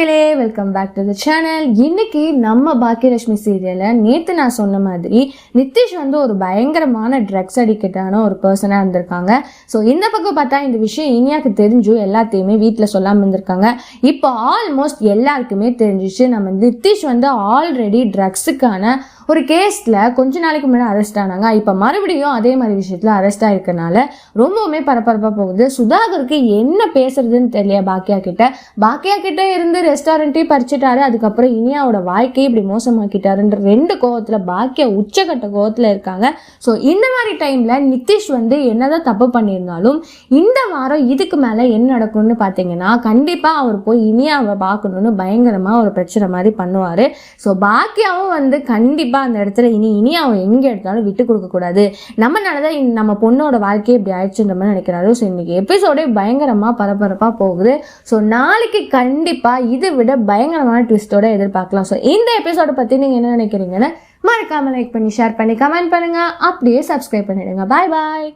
மக்களே, welcome back to the channel. இன்னைக்கு நம்ம பாக்கியலட்சுமி சீரியல்ல நேத்து நான் சொன்ன மாதிரி நித்திஷ் ஒரு பயங்கரமான ட்ரக்ஸ் அடிக்டான ஒரு பர்சனா இருந்திருக்காங்க. ஸோ இந்த பக்கம் பார்த்தா இந்த விஷயம் இனியாக்கு தெரிஞ்சும் எல்லாத்தையுமே வீட்டில் சொல்லாமல் இருந்திருக்காங்க. இப்போ ஆல்மோஸ்ட் எல்லாருக்குமே தெரிஞ்சிச்சு. நம்ம நித்திஷ் ஆல்ரெடி ட்ரக்ஸுக்கான ஒரு கேஸில் கொஞ்ச நாளைக்கு முன்னாடி அரெஸ்ட் ஆனாங்க. இப்போ மறுபடியும் அதே மாதிரி விஷயத்தில் அரெஸ்ட் ஆகிருக்கனால ரொம்பவுமே பரபரப்பாக போகுது. சுதாகருக்கு என்ன பேசுறதுன்னு தெரியல. பாக்கியா கிட்ட இருந்து ரெஸ்டாரண்ட்டே பறிச்சுட்டாரு. அதுக்கப்புறம் இனியாவோட வாழ்க்கையை இப்படி மோசமாக்கிட்டாருன்ற ரெண்டு கோவத்தில் பாக்கியா உச்சக்கட்ட கோவத்தில் இருக்காங்க. ஸோ இந்த மாதிரி டைமில் நித்திஷ் என்னதான் தப்பு பண்ணியிருந்தாலும் இந்த வாரம் இதுக்கு மேலே என்ன நடக்கும்னு பார்த்தீங்கன்னா கண்டிப்பாக அவர் போய் இனியாவை பார்க்கணுன்னு பயங்கரமாக ஒரு பிரச்சனை மாதிரி பண்ணுவார். ஸோ பாக்கியாவும் கண்டிப்பாக அந்த இடத்துல இனி அவன் எங்கே எடுத்தாலும் விட்டு கொடுக்க கூடாது, நம்மளாலதான் நம்ம பொண்ணோட வாழ்க்கையை இப்படி ஆயிடுச்சுன்ற மாதிரி நினைக்கிறாரு. ஸோ இன்னைக்கு எபிசோடே பயங்கரமா பரபரப்பா போகுது. ஸோ நாளைக்கு கண்டிப்பா இதை விட பயங்கரமான ட்விஸ்டோட எதிர்பார்க்கலாம். ஸோ இந்த எபிசோட பத்தி நீங்க என்ன நினைக்கிறீங்கன்னு மறக்காம லைக் பண்ணி ஷேர் பண்ணி கமெண்ட் பண்ணுங்க. அப்படியே சப்ஸ்கிரைப் பண்ணிடுங்க. பாய் பாய்.